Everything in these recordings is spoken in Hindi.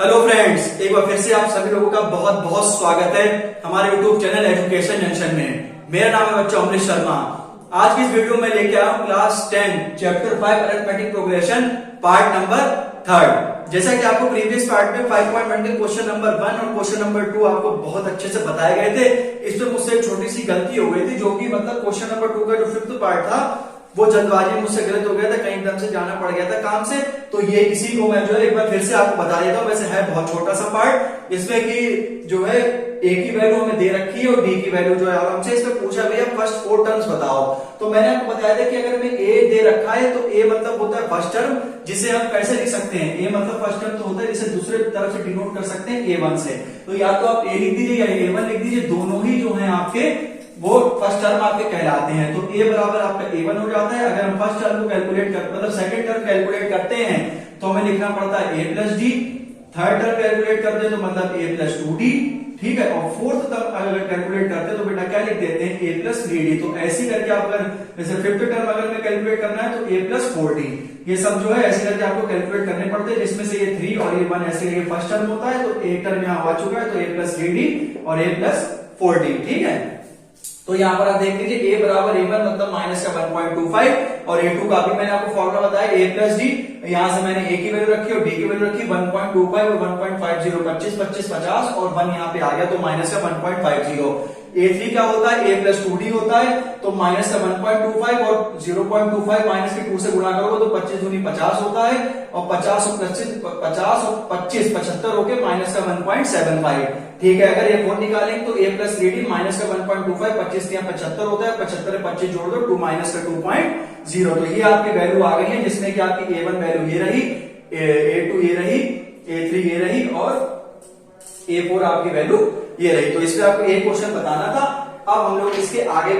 हेलो फ्रेंड्स, एक बार फिर से आप सभी लोगों का बहुत बहुत स्वागत है हमारे यूट्यूब चैनल एजुकेशन जंक्शन में। मेरा नाम है बच्चा अमरीश शर्मा। आज की इस वीडियो में लेके आया हूं class 10 chapter 5 arithmetic progression part number 3। जैसा कि आपको प्रीवियस पार्ट में 5.1 के क्वेश्चन नंबर 1 और क्वेश्चन नंबर 2 आपको बहुत अच्छे से बताए गए थे। इसमें मुझसे एक छोटी सी गलती हो गई थी, जो कि मतलब क्वेश्चन नंबर 2 का जो 5th पार्ट था वो जल्दबाजी में मुझसे गलत हो गया था, कहीं एकदम से जाना पड़ गया था काम से। तो ये इसी को मैं जो है एक बार फिर से आपको बता देता हूँ। वैसे है बहुत छोटा सा पार्ट, इसमें कि जो है ए की वैल्यू हमें दे रखी है और डी की वैल्यू जो है अब हमसे इसमें पूछा भैया फर्स्ट 4 टर्म्स बताओ। तो मैंने आपको बताया था कि अगर हमें ए दे रखा है तो ए मतलब होता है फर्स्ट टर्म, जिसे हम कैसे लिख सकते हैं, ए मतलब फर्स्ट टर्म तो होता है जिसे दूसरे तरफ से डिनोट कर सकते हैं A1 से। तो या तो आप ए लिख दीजिए या A1 लिख दीजिए, दोनों ही जो है आपके वो फर्स्ट टर्म आपके कहलाते हैं। तो a बराबर आपका A1 हो जाता है। अगर हम फर्स्ट टर्म को कैलकुलेट कर मतलब सेकंड टर्म कैलकुलेट करते हैं तो हमें लिखना पड़ता है a plus D. Third term calculate करते हैं तो मतलब a प्लस 2d, ठीक है। और फोर्थ टर्म अगर कैलकुलेट करते हैं तो बेटा क्या लिख देते हैं a प्लस 3d। तो ऐसे करके आप अगर जैसे फिफ्थ टर्म अगर में कैलकुलेट करना है तो a प्लस 4d, ये सब जो है ऐसे करके आपको कैलकुलेट करने पड़ते हैं, जिसमें से ये 3 और ये 1 ऐसे ये फर्स्ट टर्म होता है। तो एक टर्म यहाँ आ चुका है तो a प्लस 3d और a प्लस 4d, ठीक है। तो यहाँ पर आप देख लीजिए a बराबर A1 मतलब माइनस का 1.25 और A2 का भी मैंने आपको फॉर्मूला बताया a प्लस डी। यहाँ से मैंने a की वैल्यू रखी और d की वैल्यू रखी 1.25 और 1.50 25 25 50 और 1 यहाँ पे आ गया तो माइनस का 1.50। A3 क्या होता है a प्लस 2d होता है, तो माइनस का 1.25 और 0.25 माइनस के 2 से गुणा करोगे तो 25 दूनी 50 होता है और 50 और 25 75 होके माइनस का 1.75, ठीक है। अगर ये 4 निकालेंगे तो a प्लस 3d माइनस का 1.25 25 यहाँ 75 होता है, 75 में 25 जोड़ दो 2 माइनस का 2.0। तो ये आपकी वैल्यू आ गई है, जिसमें कि आपकी A1 वैल्यू ये रही, A2 ये रही, A3 ये रही और A4 आपकी वैल्यू ये रही। तो इसमें आपको एक क्वेश्चन बताना था। अब हम लोग इसके आगे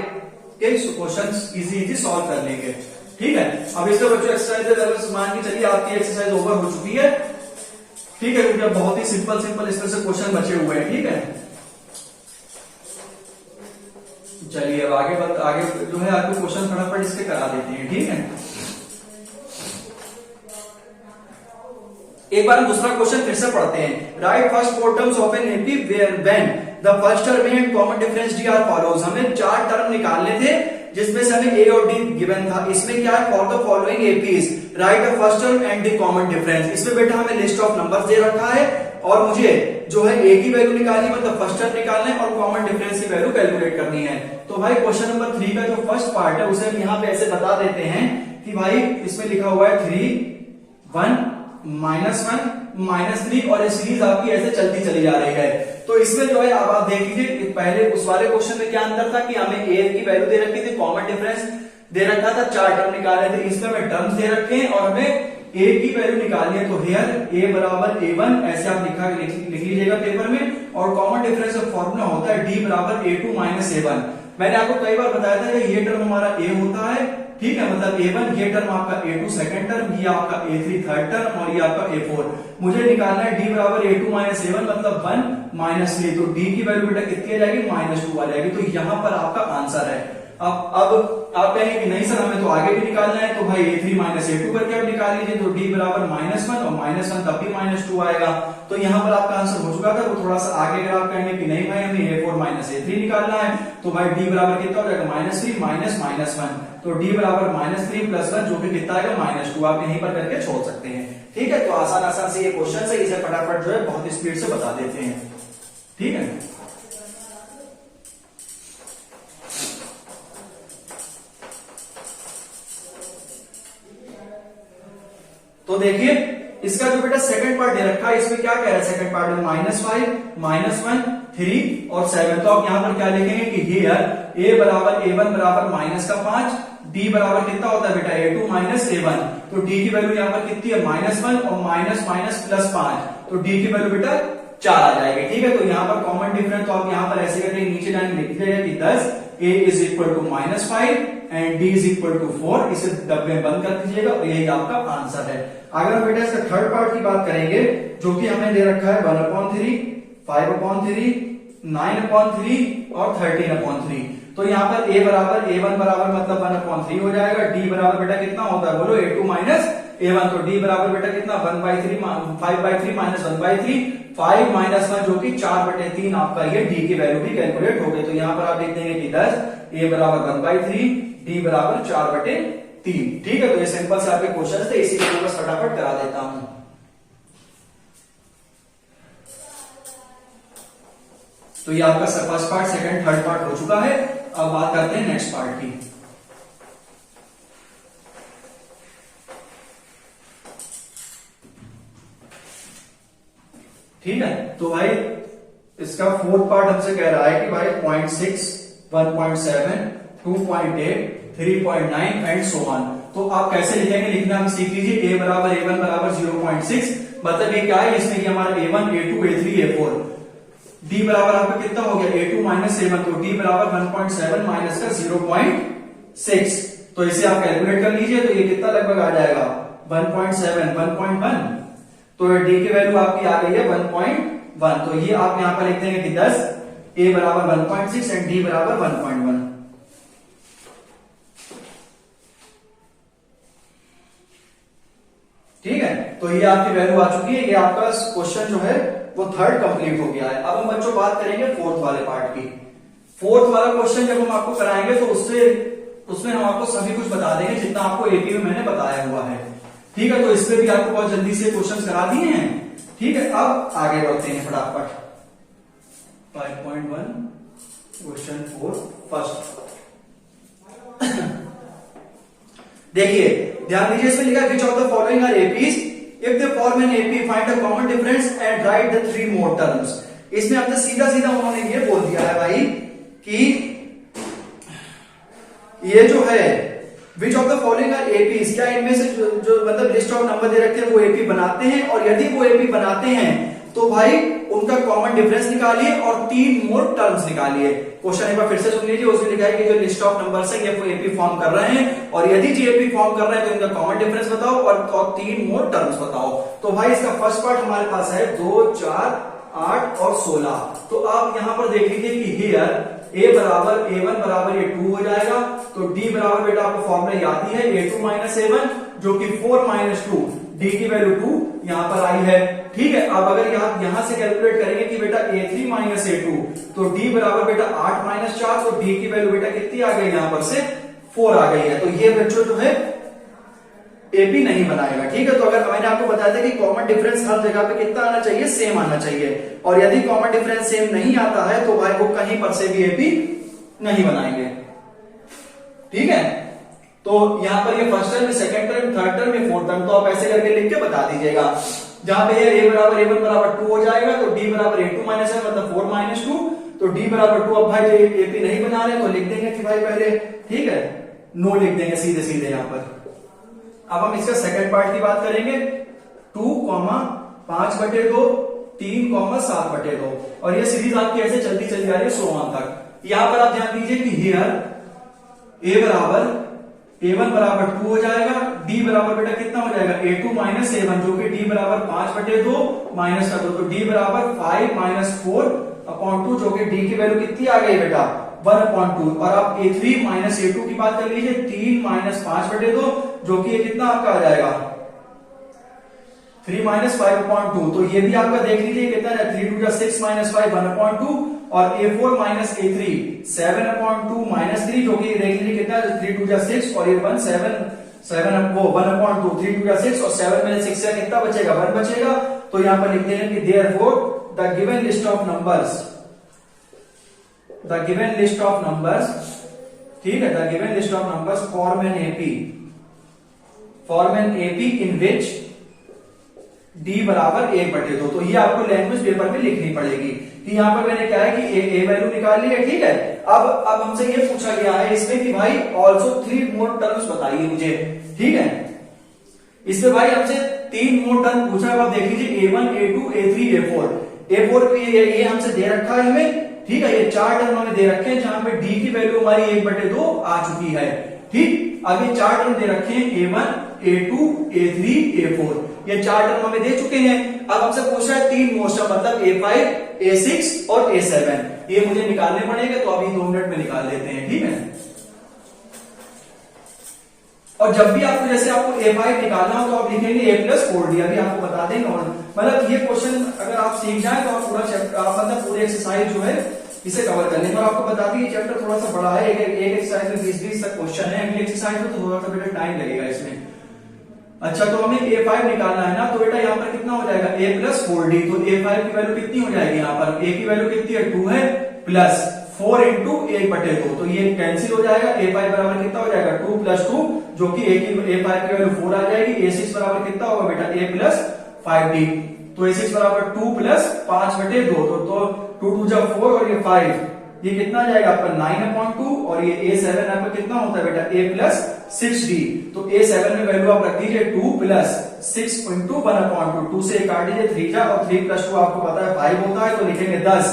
के क्वेश्चंस इजी सॉल्व कर लेंगे, ठीक है। अब इसके बच्चों एक्सरसाइज मान के चलिए आपकी एक्सरसाइज ओवर हो चुकी है, ठीक है, क्योंकि बहुत ही सिंपल इसमें से क्वेश्चन बचे हुए हैं, ठीक है। चलिए अब आगे जो है आपको क्वेश्चन फटाफट इसके करा देते हैं, ठीक है। एक बार हम दूसरा क्वेश्चन फिर से पढ़ते हैं। Write first 4 terms of an AP where when the first term and common difference d are follows. हमें 4 टर्म निकालने थे जिसमें से हमें ए और डी गिवन था। इसमें क्या है, for the following APs right the first term and the common difference. इसमें बेटा हमें लिस्ट ऑफ नंबर्स दे रखा है और मुझे जो है ए की वैल्यू निकालनी है, मतलब फर्स्ट टर्म निकालना है और कॉमन डिफरेंस की वैल्यू कैलकुलेट करनी है। तो भाई क्वेश्चन नंबर 3 का जो फर्स्ट पार्ट है उसे हम यहाँ पे ऐसे बता देते हैं कि भाई इसमें लिखा हुआ है 3 1 -1 -3 और ये सीरीज आपकी ऐसे चलती चली जा रही है। तो इसमें जो है अब आप देख लीजिए, पहले उस वाले क्वेश्चन में क्या अंतर था कि हमें ए की वैल्यू दे रखी थी, कॉमन डिफरेंस दे रखा था, 4 टर्म निकाले थे। इसमें हमें टर्म्स दे रखे हैं और हमें ए की वैल्यू निकालनी है। तो हियर ए बराबर A1 ऐसे आप लिख लीजिएगा पेपर में, और कॉमन डिफरेंस का फॉर्मूला होता है डी बराबर A2 माइनस A1। मैंने आपको कई बार बताया था कि ये टर्म हमारा ए होता है, ठीक है, मतलब A1, ये टर्म आपका A2 सेकंड टर्म, ये आपका A3 थर्ड टर्म और ये आपका A4। मुझे निकालना है D बराबर A2 माइनस A1 मतलब 1 -3। तो D की वैल्यू बेटा कितनी आ जाएगी, -2 आ जाएगी। तो यहां पर आपका आंसर है। अब आप कहेंगे कि नहीं सर हमें तो आगे भी निकालना है, तो भाई A3 माइनस A2 करके आप निकाल लीजिए। तो D बराबर -1 और -1 तब भी -2 आएगा। तो यहां पर आपका आंसर हो चुका था। वो थोड़ा सा आगे अगर आप कहेंगे कि नहीं भाई हमें A4 माइनस A3 निकालना है, तो भाई D बराबर कितना हो जाएगा, -3 माइनस -1। तो D बराबर -3 + 1 जो कि कितना आएगा, -2। आप यहीं पर करके छोड़ सकते हैं, ठीक है। तो आसान से ये क्वेश्चन है, इसे फटाफट जो है बहुत स्पीड से बता देते हैं, ठीक है। तो देखिए इसका जो बेटा सेकंड पार्ट दे रखा है, इसमें क्या कह रहा है सेकंड पार्ट में, -5 -1 3 और 7। तो आप यहां पर क्या लिखेंगे कि हियर a बराबर A1 बराबर -5, d बराबर कितना होता है बेटा A2 माइनस A1। तो d की वैल्यू यहां पर कितनी है, -1 और माइनस प्लस 5। तो d की वैल्यू बेटा 4 आ जाएगी, ठीक है। तो यहां पर कॉमन डिफरेंस तो आप यहां पर ऐसे करके नीचे जाके लिख दीजिएगा कि 10 a is equal to -5 and d is equal to 4। इसे डब्बे में बंद कर दीजिएगा और यही आपका आंसर है। अगर हम बेटा इसका थर्ड पार्ट की बात करेंगे, जो कि हमें दे रखा है 1/3 5/3 9/3 और 13/3। तो यहाँ पर A1 बराबर मतलब 1/3 हो जाएगा। D बराबर बेटा कितना होता है बोलो, A2 माइनस A1, तो D बराबर बेटा कितना 1/3 5/3 माइनस 1/3 5 माइनस 1 जो कि 4/3 आपका ये D की वैल्यू भी कैलकुलेट हो गई। तो यहां पर आप लिख देंगे कि 10 A बराबर 1/3 D बराबर 4/3। ठीक है, तो ये सिंपल से आपके क्वेश्चन थे, इसी को मैं बस फटाफट करा देता हूं। तो ये आपका first part, second, third part हो चुका है। अब बात करते हैं नेक्स्ट पार्ट की। ठीक है, तो भाई इसका फोर्थ पार्ट हमसे कह रहा है कि भाई 0.6 1.7 2.8 3.9 एंड सो ऑन। तो आप कैसे लिखेंगे, लिखना हम सीख लीजिए। A बराबर A1 बराबर 0.6, मतलब ये क्या है, इसमें कि हमारा A1 A2 A3 A4। D बराबर आपका कितना हो गया A2 माइनस A1, तो D बराबर 1.7 माइनस का 0.6। तो इसे आप कैलकुलेट कर लीजिए, तो ये कितना लगभग आ जाएगा 1.7 1.1। तो D की वैल्यू आपकी आ गई है 1.1। तो ये आप यहां पर लिख देंगे कि 10 A बराबर 1.6 एंड D बराबर 1.1। ठीक है, तो ये आपकी वैल्यू आ चुकी है। ये आपका क्वेश्चन जो है वो थर्ड कंप्लीट हो गया है। अब हम बच्चों बात करेंगे फोर्थ वाले पार्ट की। फोर्थ वाला क्वेश्चन जब हम आपको कराएंगे तो उसमें हम आपको सभी कुछ बता देंगे जितना आपको एपी में मैंने बताया हुआ है। ठीक है, तो इसमें भी आपको बहुत जल्दी से क्वेश्चन करा दिए हैं। ठीक है, अब आगे बढ़ते हैं फटाफट। 5.1 क्वेश्चन 4 फर्स्ट। देखिए ध्यान दीजिए, इसमें लिखा which of the following are APs, if they form an AP find the common difference and write the 3 more terms. इसमें हमने सीधा सीधा उन्होंने ये बोल दिया है भाई कि ये जो है which of the following are APs, क्या इनमें से जो मतलब लिस्ट ऑफ नंबर दे रखे हैं वो एपी बनाते हैं, और यदि वो एपी बनाते हैं तो भाई उनका कॉमन डिफरेंस निकालिए और 3 मोर टर्म्स निकालिए। क्वेश्चन एक बार फिर से सुन लीजिए, उसमें लिखा है कि जो लिस्ट ऑफ नंबर्स है ये एपी फॉर्म कर रहे हैं, और यदि जी एपी फॉर्म कर रहे हैं तो इनका कॉमन डिफरेंस बताओ और 3 मोर टर्म्स बताओ। तो भाई इसका फर्स्ट पार्ट हमारे पास है 2 4 8 और 16। तो आप यहां पर देख लीजिए कि हियर A बराबर A1 बराबर ये 2 हो जाएगा, तो D बराबर बेटा आपको फॉर्मूला याद ही है A2 माइनस A1 जो कि 4 माइनस 2, D की वैल्यू 2 यहां पर आई है। ठीक है, अब अगर यहां से कैलकुलेट करेंगे कि बेटा A3 माइनस A2, तो D बराबर बेटा 8 माइनस 4, तो D की वैल्यू बेटा कितनी आ गई, यहां पर से 4 आ गई है। तो ये बच्चों जो है एपी नहीं बनाएगा। ठीक है, तो अगर मैंने आपको बताया था कि कॉमन डिफरेंस हर जगह पे कितना आना चाहिए, सेम आना चाहिए, और यदि कॉमन डिफरेंस सेम नहीं आता है तो भाई वो कहीं पर से भी एपी नहीं बनाएंगे। ठीक है, तो यहां पर ये first term, second term, third term, fourth term, तो आप ऐसे करके लिख के बता दीजिएगा। जहां पे A बराबर A1 बराबर 2 हो जाएगा, तो D बराबर A2 माइनस है मतलब 4 माइनस 2, तो D बराबर 2। अब भाई एपी नहीं बना रहे तो लिख देंगे कि भाई पहले, ठीक है, नो लिख देंगे सीधे सीधे यहां पर। अब हम इसका सेकंड पार्ट की बात करेंगे। 2, 5/2 3, 7/2, और ये सीरीज आपकी ऐसे चलती चली जा रही है 100 तक। यहां पर आप ध्यान दीजिए कि हियर A बराबर A1 बराबर 2 हो जाएगा, D बराबर बेटा कितना हो जाएगा A2 माइनस A1 जो कि D बराबर 5/2 माइनस का 2, तो D बराबर 5 माइनस 4/2 जो कि D की वैल्यू कितनी आ गई बेटा 1/2। और आप A3 माइनस A2 की बात कर लीजिए, 3 माइनस 5/2 जो कि ये कितना आपका आ जाएगा 3 माइनस 5/2। तो ये भी आपका देख लीजिए कितना है 3 2 6 माइनस 5 1/2, और A4 माइनस A3 7/2 माइनस 3 जो कि देख लीजिए कितना है 3 2 6, और ये 1 7 वो 1/2 3 2 6, और 7 में 6 से कितना बचेगा 1 बचेगा। तो यहां पर लिखते हैं कि therefore the given list of numbers, ठीक है, the given list of numbers form an AP in which D बराबर 1/2। तो ये आपको लैंग्वेज पेपर में लिखनी पड़ेगी कि यहां पर मैंने क्या है कि ए वैल्यू निकाल ली है। ठीक है, अब हमसे ये पूछा गया है इसमें कि भाई ऑल्सो 3 मोर टर्म्स बताइए मुझे। ठीक है, इसमें भाई हमसे 3 मोर टर्म पूछा है। आप देख लीजिए A1 A2 A3 A4 ये हमसे दे रखा है हमें। ठीक है, ये 4 टर्म हमें दे रखे हैं जहां पे D की वैल्यू हमारी 1/2 आ चुकी है। ठीक, अब ये 4 टर्म दे रखे हैं A1 A2 A3 A4, ये 4 टर्म हमें दे चुके हैं। अब हमसे पूछा है 3 मोस्ट मतलब A5 A6 और A7, ये मुझे निकालने पड़ेंगे, तो अभी 2 मिनट में निकाल लेते हैं। ठीक है, और जब भी आपको जैसे आपको A5 निकालना हो तो आप लिखेंगे A+4D। अभी आपको बता देंगे, और मतलब ये क्वेश्चन अगर आप सीख जाए तो आप पूरा चैप्टर, आप मतलब पूरी एक्सरसाइज जो है इसे कवर कर लेंगे। और आपको बता दें ये चैप्टर थोड़ा सा बड़ा है, एक एक्सरसाइज में 20-20 तक क्वेश्चन है, अगली एक्सरसाइज में तो थोड़ा सा बेटा टाइम लगेगा इसमें। अच्छा, तो हमें A5 निकालना है ना, तो बेटा यहाँ पर कितना हो जाएगा A+4D। तो A5 की वैल्यू कितनी हो जाएगी, यहाँ पर A की वैल्यू कितनी है 2 है, प्लस 4 इंटू 1/2, तो ये कैंसिल हो जाएगा। A5 बराबर कितना हो जाएगा 2 + 2, जो कि A5 की वैल्यू 4 आ जाएगी। A6 बराबर कितना होगा बेटा A+5D, तो A6 बराबर 2 + 5/2, तो 2 2 जा 4 और ये 5, ये कितना आ जाएगा आपका 9/2, और ये A7 आपका कितना होता है बेटा A+6D। तो A7 में वैल्यू आप रख दीजिए 2 + 6 × 1/2, 2 से काट दीजिए 3 जा, और 3 + 2 आपको पता है 5 होता है, तो लिखेंगे 10।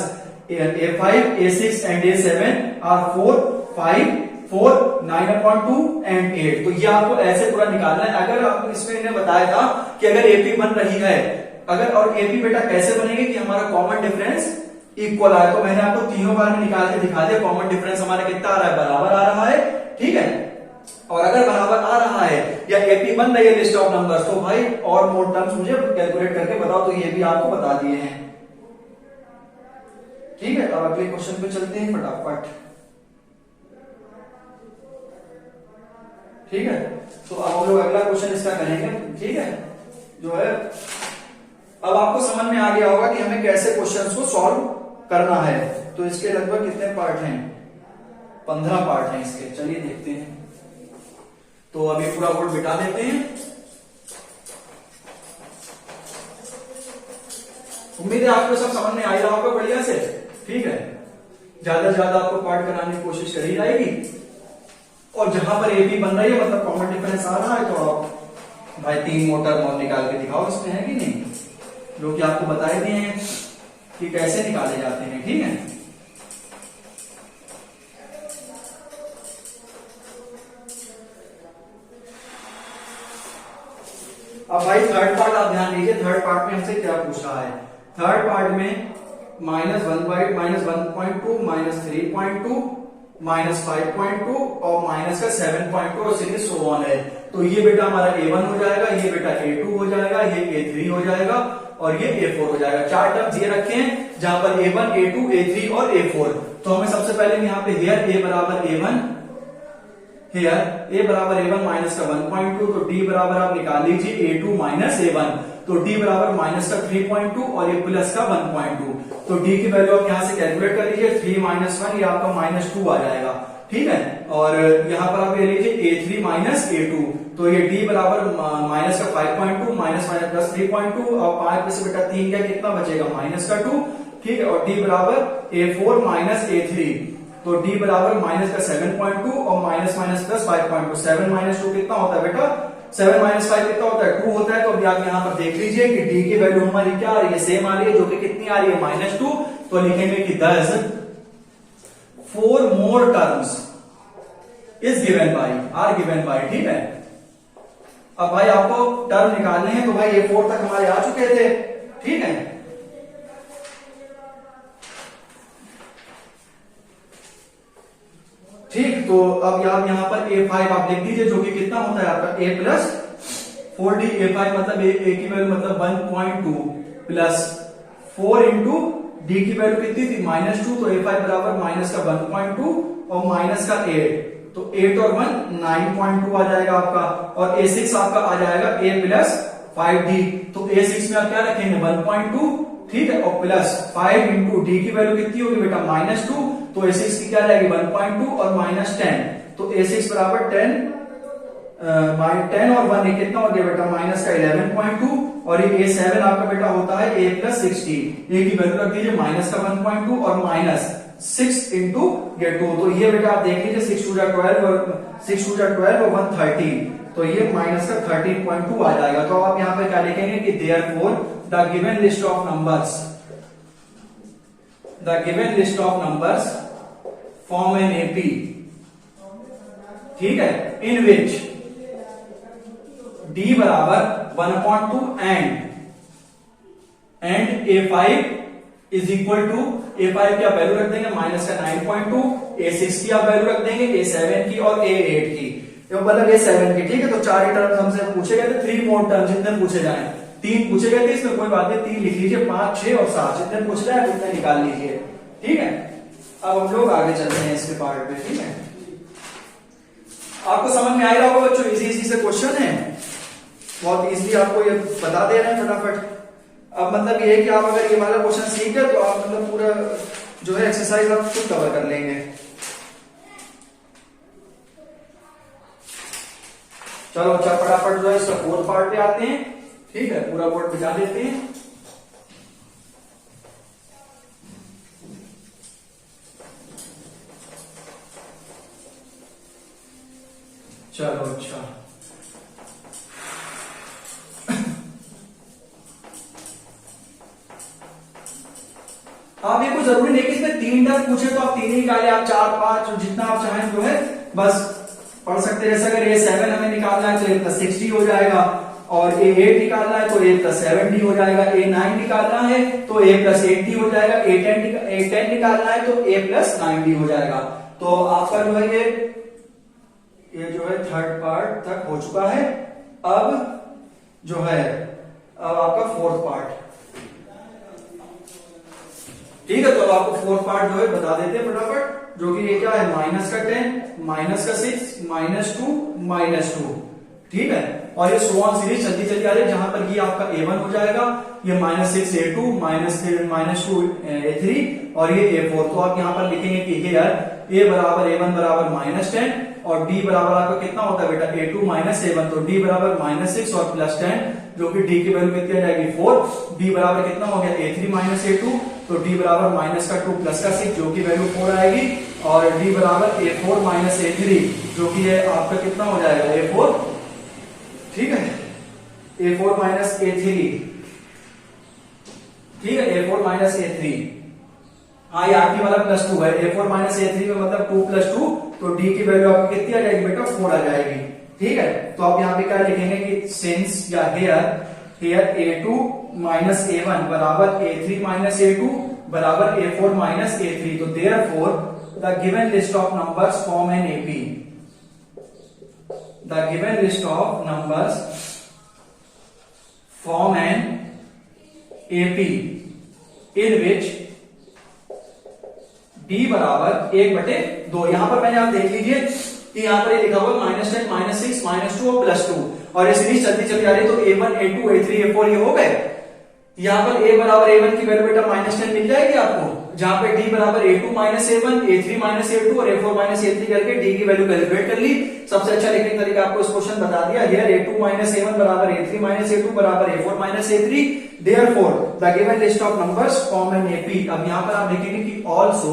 A5, A6 and A7 are 4, 5, 4, 9/2 and 8। तो ये आपको ऐसे पूरा निकालना है। अगर आपको इसमें इन्हें बताया था कि अगर AP बन रही है, अगर, और AP बेटा कैसे बनेगी कि हमारा कॉमन डिफरेंस इक्वल आए, तो मैंने आपको तीनों बार में निकाल के दिखा दिया। कॉमन डिफरेंस हमारा कितना आ रहा है, बराबर आ रहा है, ठीक है। और अगर बराबर आ रहा है या AP बन रही है लिस्ट ऑफ नंबर्स, तो भाई और मोर टर्म्स मुझे कैलकुलेट करके बताओ, तो ये भी आपको बता दिए हैं, ठीक है। अब अगले क्वेश्चन पे चलते हैं फटाफट, ठीक है। तो अब हम लोग अगला क्वेश्चन इसका करेंगे, ठीक है, जो है अब आपको समझ में आ गया होगा कि हमें कैसे क्वेश्चंस को सॉल्व करना है। तो इसके लगभग कितने पार्ट हैं, 15 पार्ट हैं इसके, चलिए देखते हैं। तो अभी पूरा बोर्ड बिठा देते हैं। उम्मीद है आपको सब समझ में आ रहा होगा बढ़िया से, ठीक है। ज्यादा से ज्यादा आपको पार्ट कराने की कोशिश कर ही जाएगी, और जहां पर AP बन रही है मतलब कॉमन डिफरेंस आ रहा है, तो आप भाई 3 मोटर मॉल निकाल के दिखाओ, इसमें है कि नहीं, जो कि आपको बताए दिए हैं कि कैसे निकाले जाते हैं, ठीक है। अब भाई थर्ड पार्ट आप ध्यान दीजिए, थर्ड पार्ट में हमसे क्या पूछ रहा है। थर्ड पार्ट में -1/, -1.2, -3.2, -5.2 और माइनस का 7.2 और सीरीज सो ऑन है। तो ये बेटा हमारा A1 हो जाएगा, ये बेटा A2 हो जाएगा, ये A3 हो जाएगा, और ये A4 हो जाएगा। 4 टर्म्स ये रखे हैं, जहां पर A1, A2, A3 और A4। तो हमें सबसे पहले यहाँ पे हेयर A बराबर A1, हेयर A बराबर A1 माइनस का 1.2, तो D बराबर आप निकाल लीजिए A2 माइनस A1, तो D बराबर माइनस का 3.2 और ये प्लस का 1.2। तो D की वैल्यू आप यहां से कैलकुलेट कर लीजिए, 3 - 1 ये आपका -2 आ जाएगा, ठीक है। और यहां पर आप ले लीजिए A3 माइनस A2, तो ये D बराबर माइनस का 5.2 माइनस प्लस 3.2, और 5 में से बेटा 3 क्या कितना बचेगा -2, ठीक है। और D बराबर A4 माइनस A3, तो D बराबर माइनस का 7.2 और माइनस प्लस 5.2, 7 - 2 कितना होता है बेटा 7 - 5 कितना होता है 2 होता है। तो अभी आप यहाँ पर देख लीजिए कि D की वैल्यू हमारी क्या आ रही है, सेम आ रही है, जो कि कितनी आ रही है -2। तो लिखेंगे कि 10 4 more terms is given by, are given by, ठीक है। अब भाई आपको टर्म निकालने हैं, तो भाई ये 4 तक हमारे आ चुके थे, ठीक है। ठीक, तो अब यहाँ पर A5 आप लिख दीजिए, जो कि कितना होता है आपका A+4D। A5 मतलब A की वैल्यू मतलब 1.2 प्लस 4 इंटू D की वैल्यू कितनी थी -2, तो A5 बराबर माइनस का 1.2 और माइनस का 8, तो 8 और 1 9.2 आ जाएगा आपका। और A6 आपका आ जाएगा A+5D, तो A6 में आप क्या रखेंगे 1.2, ठीक है, और प्लस 5 इंटू D की वैल्यू कितनी होगी बेटा -2, तो A6 की क्या रहेगी 1.2 और -10, तो A6 बराबर 10 और 1 कितना हो गया बेटा माइनस का 11.2, और ये A7 आपका बेटा होता है A+60, A की वैल्यू रख दीजिए माइनस का 1.2 और माइनस 6 इंटू ये 2, तो ये बेटा आप देख लीजिए 6 2 12 और 1 13, तो ये माइनस का 13.2 आ जाएगा। तो आप यहाँ पे क्या लिखेंगे कि therefore the given list of numbers form an AP, ठीक है, इन विच D बराबर 1/2 and A5 is equal to, A5 की आप वैल्यू रख देंगे माइनस का 9.2, A6 की आप वैल्यू रख देंगे, A7 की और A8 की, ये मतलब ये 7 की, ठीक है। तो 4 ही टर्म्स हमसे पूछे गए थे, 3 मोर टर्म जितने पूछे जाए, 3 पूछे गए थे, इसमें कोई बात नहीं, 3 लिख लीजिए, 5, 6 और 7 जितने पूछ रहे हैं उतने निकाल लीजिए, ठीक है। अब हम लोग आगे चलते हैं इसके पार्ट में, ठीक है। आपको समझ में आ रहा होगा बच्चों, इजी से क्वेश्चन है, बहुत इजीली आपको ये बता दे रहे हैं फटाफट। अब मतलब ये है कि आप अगर ये वाला क्वेश्चन सीख गए तो आप मतलब पूरा जो है एक्सरसाइज आप खुद कवर कर लेंगे। चलो अच्छा फटाफट जो है इसका 4th पार्ट पे आते हैं, ठीक है। पूरा बोर्ड बिछा देते हैं। चलो अच्छा, आप ये कोई जरूरी नहीं कि इसमें 3 टर्म पूछे तो आप 3 ही निकाले, आप 4, 5 जितना आप चाहें जो है बस पढ़ सकते हैं। जैसे अगर ये 7 हमें निकालना है तो a + 6d हो जाएगा, और a 8 निकालना है तो a + 7d हो जाएगा, a 9 निकालना है तो a + 8d हो जाएगा, a 10 निकालना है तो a + 9d हो जाएगा। तो आपका जो है ये जो है 3rd पार्ट तक हो चुका है। अब जो है अब आपका 4th पार्ट, ठीक है। तो अब आपको 4th पार्ट जो है बता देते हैं फटाफट, जो कि ये क्या है, -10, -6, -2, -2, ठीक है। और ये सो ऑन सीरीज चलती चली आ रही है, जहां पर ये आपका a1 हो जाएगा, ये -6a2, -2a3 और ये a4। तो आप यहां पर लिखेंगे कि हियर a बराबर a1 बराबर -10 और d बराबर आपका कितना होता है बेटा, a2 - a1, तो d बराबर -6 और +10, जो कि d की वैल्यू कितनी आ जाएगी 4। d बराबर कितना हो गया, a3 - a2, तो d बराबर -2 + 6 जो की वैल्यू 4 आएगी, और d बराबर a4 - a3 जो कि है आपका कितना हो जाएगा a4, ठीक है, a4 - a3, ठीक है, a4 - a3। हाँ ये आखिरी वाला +2 है, a4 - a3 में मतलब 2 + 2, तो d की वैल्यू आपकी कितनी आ जाएगी बेटा, 4 आ जाएगी, ठीक है। तो आप यहाँ पे क्या लिखेंगे कि सिंस या हियर a2 - a1 बराबर a3 - a2 बराबर a4 - a3, तो therefore the given list of numbers form an AP, the given list of numbers form an AP in which d बराबर 1/2। यहां पर मैंने आप देख लीजिए कि यहां पर ये लिखा हुआ -10, -6, -2 और +2, और ये सीरीज चलती चली आ रही है। तो a1 a2 a3 a4 ये हो गए। यहां पर a बराबर a1 की वैल्यू बेटा -10 मिल जाएगी आपको, जहां पे d बराबर a2 - a1, a3 - a2 और a4 - a3 करके d की वैल्यू कैलकुलेट कर ली। सबसे अच्छा लिखने का तरीका आपको इस क्वेश्चन बता दिया, हियर a2 - a1 बराबर a3 - a2 बराबर a4 - a3, therefore the given list of numbers form an AP। अब यहां पर आप लिखेंगे कि also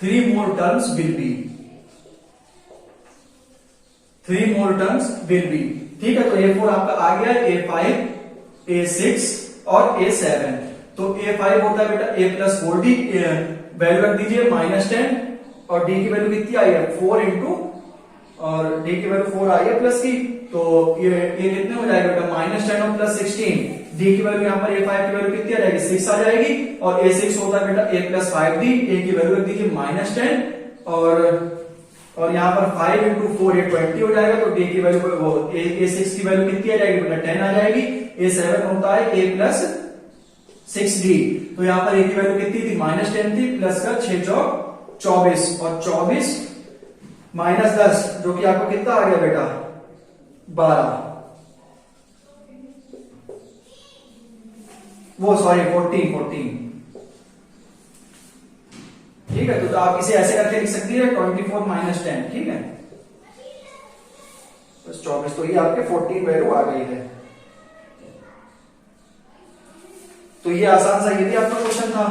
3 more terms will be, 3 more terms will be, ठीक है। तो a4 आपका आ गया, a5, a6 और a7। तो a5 होता है बेटा a + 4d, वैल्यू रख दीजिए -10, और d की वैल्यू कितनी आई है 4 इंटू, और d की वैल्यू 4 आई है प्लस की, तो ये कितने हो जाएगा बेटा -10 और +16, d की वैल्यू यहाँ पर a5 की वैल्यू कितनी आ जाएगी 6 आ जाएगी, और a6 होता है बेटा a + 5d, a की वैल्यू रख दीजिए -10, और यहाँ पर 5 इंटू 4 ये 20 हो जाएगा, तो d की वैल्यू वो a6 की वैल्यू कितनी आ जाएगी बेटा 10 आ जाएगी। a7 होता है a + 6d, तो यहाँ पर a की वैल्यू कितनी थी -10 थी, प्लस का 6 चौक 24, और 24 - 10 जो कि आपका कितना आ गया बेटा 12, वो सॉरी 14, ठीक है। तो आप इसे ऐसे करके लिख सकती है 24 - 10, ठीक है, बस 24, तो ये आपके 14 वैल्यू आ गई है। तो ये आसान सा ये भी आपका क्वेश्चन था,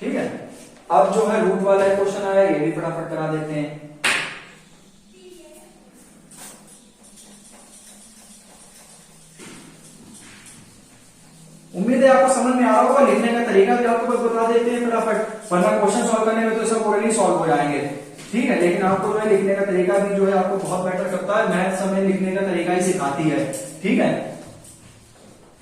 ठीक है। अब जो है रूट वाला क्वेश्चन आया, ये भी फटाफट करा देते हैं। उम्मीद है आपको समझ में आ रहा होगा, लिखने का तरीका भी आपको बस बता देते हैं फटाफट, वरना क्वेश्चन सॉल्व करने में तो सब ऑलरेडी सॉल्व हो जाएंगे, ठीक है। लेकिन आपको जो है लिखने का तरीका भी जो है आपको बहुत बेटर करता है, मैथ्स हमें लिखने का तरीका ही सिखाती है, ठीक है।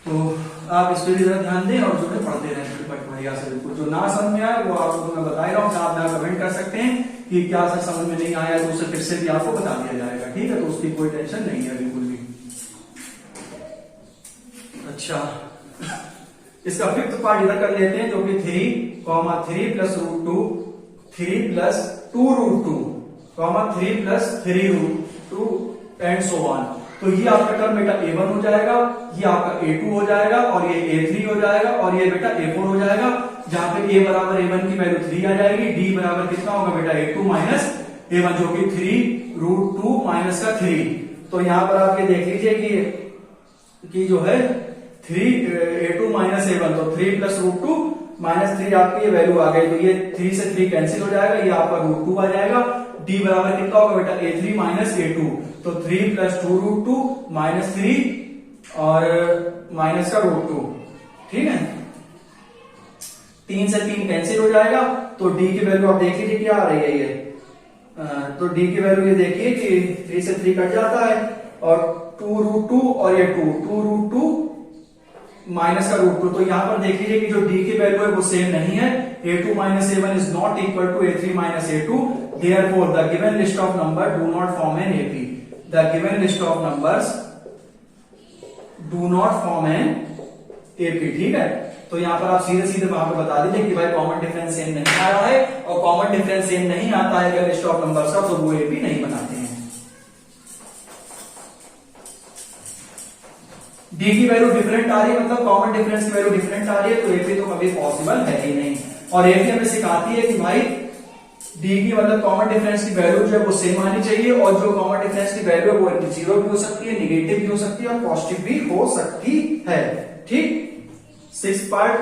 तो आप इस पर भी जरा ध्यान दें और जो है पढ़ते रहें बढ़िया से, बिल्कुल जो ना समझ में आए वो आपको मैं बता ही रहा हूँ, आप कमेंट कर सकते हैं कि क्या सर समझ में नहीं आया तो उसे फिर से भी आपको बता दिया जाएगा, ठीक है, तो उसकी कोई टेंशन नहीं है बिल्कुल भी। अच्छा, इसका फिफ्थ पार्ट इधर कर लेते हैं, जो कि 3 plus root 2, 3 plus 2 root 2, 3 plus 3 root 2 and so on. तो ये आपका टर्म बेटा A1 हो जाएगा, ये आपका A2 हो जाएगा, और ये A3 हो जाएगा, और ये बेटा A4 हो जाएगा, जहां पे A बराबर A1 की वैल्यू 3 आ जाएगी, D बराबर कितना होगा बेटा A2 माइनस A1, जो कि 3 रूट 2 माइनस का 3। तो यहां पर आप ये देख लीजिए कि जो है 3 A2 माइनस A1, तो 3 प्लस रूट 2 माइनस 3 आपकी ये वैल्यू आ गई, तो ये 3 से 3 कैंसिल हो जाएगा, ये आपका रूट 2 आ जाएगा। D बराबर कितना होगा बेटा A3 माइनस A2, तो 3 प्लस 2 रूट 2 माइनस 3 और माइनस का रूट 2, ठीक है, 3 से 3 कैंसिल हो जाएगा, तो D की वैल्यू आप देख लीजिए क्या आ रही है ये, तो D की वैल्यू ये देखिए कि 3 से 3 कट जाता है, और 2 रूट 2 और ये 2 रूट 2 माइनस का रूट 2, तो यहां पर देख लीजिए कि जो D की वैल्यू है वो सेम नहीं है, A2 minus A1 is not equal to A3 minus A2, therefore the given list of number do not form an AP, the given list of numbers do not form an AP, ठीक है। तो यहां पर आप सीधे सीधे वहां पर बता दीजिए कि भाई कॉमन डिफरेंस सेम नहीं आया है, और कॉमन डिफरेंस सेम नहीं आता है अगर लिस्ट ऑफ नंबर्स का, तो वो AP नहीं बनाते हैं। D की वैल्यू डिफरेंट आ रही है, मतलब कॉमन डिफरेंस की वैल्यू डिफरेंट आ रही है, तो AP तो कभी पॉसिबल है ही नहीं। और AP हमें सिखाती है कि भाई D की मतलब कॉमन डिफरेंस की वैल्यू जो है वो सेम आनी चाहिए, और जो कॉमन डिफरेंस की वैल्यू है वो 0 भी हो सकती है, नेगेटिव भी हो सकती है, और पॉजिटिव भी हो सकती है, ठीक। 6 पार्ट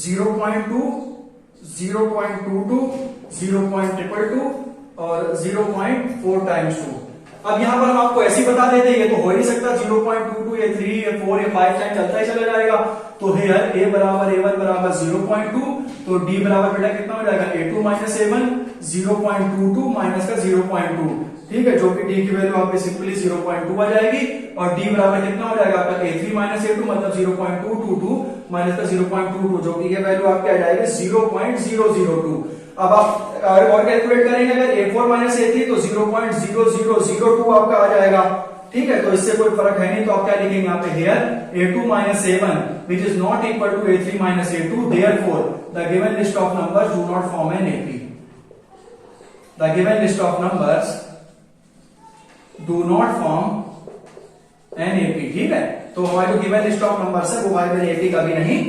0.2, 0.22, 0.222 और 0.4 टाइम्स 2। अब यहां पर हम आपको ऐसे ही बता देते हैं, ये तो हो ही नहीं सकता, 0.22 या 3 या 4 या 5 टाइम चलता ही चला जाएगा, तो हेयर A बराबर A1 बराबर 0.2, तो D बराबर बेटा कितना हो जाएगा A2 माइनस A1, 0.22 माइनस का 0.2, ठीक है, जो कि D की वैल्यू आपकी सिंपली 0.2 आ जाएगी, और D बराबर कितना हो जाएगा आपका A3 माइनस A2, मतलब 0.222 माइनस का 0.22, जो कि ये वैल्यू आपकी आ जाएगी 0.002। अब आप और कैलकुलेट करेंगे, अगर A4 माइनस A3 तो 0.0002 आपका आ जाएगा, ठीक है, तो इससे कोई फर्क है नहीं, तो आप क्या लिखेंगे यहाँ पे here A2 minus A1 which is not equal to A3 minus A2, therefore the given list of numbers do not form an AP, the given list of numbers do not form an AP, ठीक है। तो हमारी जो गिवन लिस्ट ऑफ नंबर्स है वो हमारे AP कभी नहीं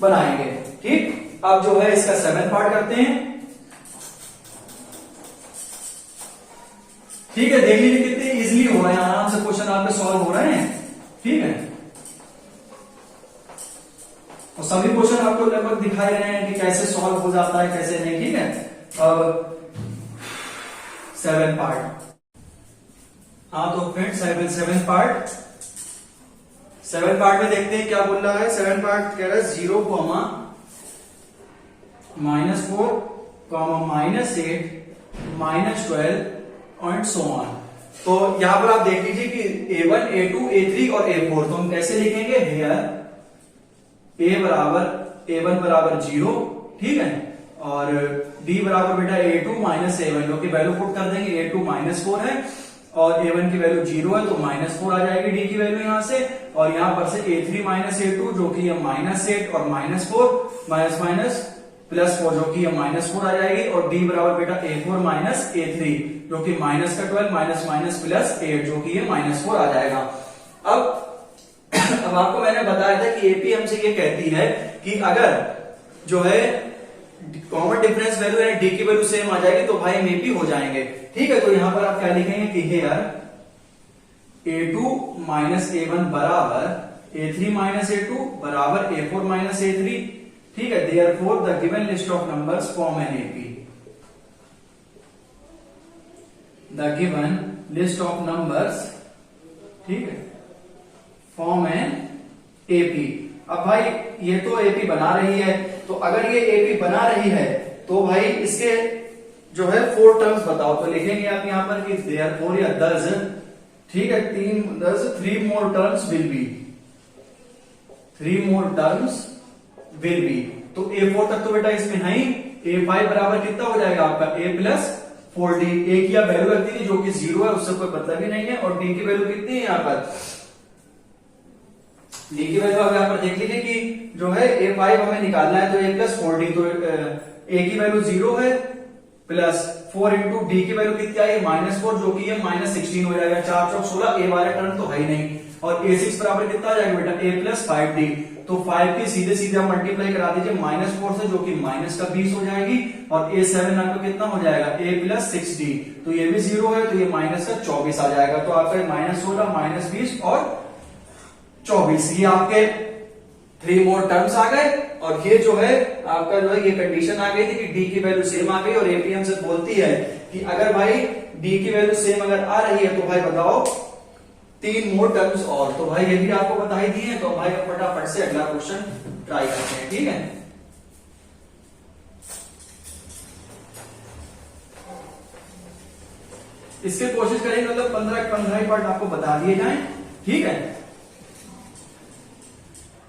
बनाएंगे, ठीक। अब जो है इसका 7 पार्ट करते हैं, ठीक है, देख लीजिए कितने इजीली हो रहे हैं, आराम से क्वेश्चन आपके सॉल्व हो रहे हैं, ठीक है, और सभी क्वेश्चन आपको लगभग दिखाई रहे हैं कि कैसे सॉल्व हो जाता है कैसे नहीं, ठीक है। अब 7 पार्ट, हाँ तो फ्रेंड्स 7 पार्ट, 7 पार्ट में देखते हैं क्या बोल रहा है। 7 पार्ट कह रहा है 0, -4, -8, -12 एंड सो ऑन। तो यहां पर आप देख लीजिए कि A1, A2, A3 और A4, तो हम कैसे लिखेंगे, हेयर A बराबर A1 बराबर 0, ठीक है, और D बराबर बेटा A2 माइनस A1, जो कि वैल्यू पुट कर देंगे, A2 -4 है और A1 की वैल्यू 0 है, तो -4 आ जाएगी D की वैल्यू यहां से, और यहां पर से A3 माइनस A2 जो कि ये -8 और -4 माइनस +4 जो कि ये -4 आ जाएगी, और D बराबर बेटा A4 माइनस A3 जो कि -12 माइनस +8 जो कि ये -4 आ जाएगा। अब आपको मैंने बताया था कि AP हमसे ये कहती है कि अगर जो है कॉमन डिफरेंस वैल्यू यानी D की वैल्यू सेम आ जाएगी तो भाई हम AP हो जाएंगे, ठीक है। तो यहां पर आप क्या लिखेंगे कि हेयर A2 माइनस A1 बराबर A3 माइनस A2 बराबर A4 माइनस A3, ठीक है, therefore the given list of numbers form an AP, the given list of numbers, ठीक है, फॉर्म एन AP। अब भाई ये तो AP बना रही है, तो अगर ये AP बना रही है तो भाई इसके जो है 4 टर्म्स बताओ, तो लिखेंगे आप यहां पर कि देयरफॉर या दस, ठीक है, 3 more terms will be, 3 more terms will be. तो A4 तक तो बेटा इसमें नहीं, A5 बराबर कितना हो जाएगा आपका A + 4d। ए की आप वैल्यू रख दीजिए जो कि 0 है, उससे कोई मतलब ही नहीं है। और डी की वैल्यू कितनी है यहाँ पर, डी की वैल्यू आप यहाँ पर देख लीजिए कि जो है a5 हमें निकालना है, तो a प्लस 4d, तो a की वैल्यू 0 है प्लस 4 इंटू डी की वैल्यू कितनी आई -4, जो कि ये -16 हो जाएगा। 4 चौक 16, ए वाला टर्म तो है ही नहीं। और a6 बराबर कितना आ जाएगा बेटा, a प्लस 5d, तो 5 की सीधे सीधे आप मल्टीप्लाई करा दीजिए -4 से, जो कि माइनस का 20 हो जाएगी। और a7 आपको कितना हो जाएगा, a प्लस 6d, तो ये भी 0 है, तो ये माइनस का 24 आ जाएगा। तो आपका -16 -20 और 24, ये आपके 3 मोर टर्म्स आ गए। और ये जो है आपका जो है ये कंडीशन आ गई थी कि डी की वैल्यू सेम आ गई। और एपीएम से बोलती है कि अगर भाई डी की वैल्यू सेम अगर आ रही है तो भाई बताओ 3 मोर टर्म्स और, तो भाई ये भी आपको बता ही दिए। तो भाई फटाफट से अगला क्वेश्चन ट्राई करते हैं, ठीक है। इसके कोशिश करेंगे मतलब 15 ही पार्ट आपको बता दिए जाएं, ठीक है।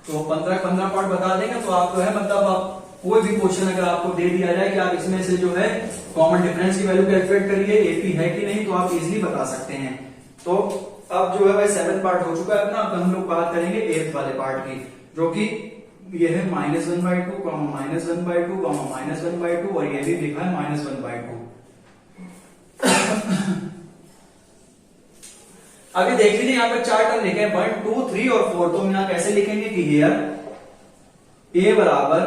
तो 15 पार्ट बता देंगे तो आप जो है मतलब आप कोई भी क्वेश्चन अगर आपको दे दिया जाए कि आप इसमें से जो है कॉमन डिफरेंस की वैल्यू कैलकुलेट करिए, एपी है कि नहीं, तो आप इजीली बता सकते हैं। तो अब जो है भाई 7 पार्ट हो चुका है अपना। अब हम लोग बात करेंगे 8th वाले पार्ट की, जो कि ये है -1/2, -1/2, -1/2, और ये भी लिखा है -1/2। अभी देख लीजिए यहाँ पे 4 टर्म लिखे हैं 1, 2, 3 और 4। तो हम यहाँ कैसे लिखेंगे कि हियर a बराबर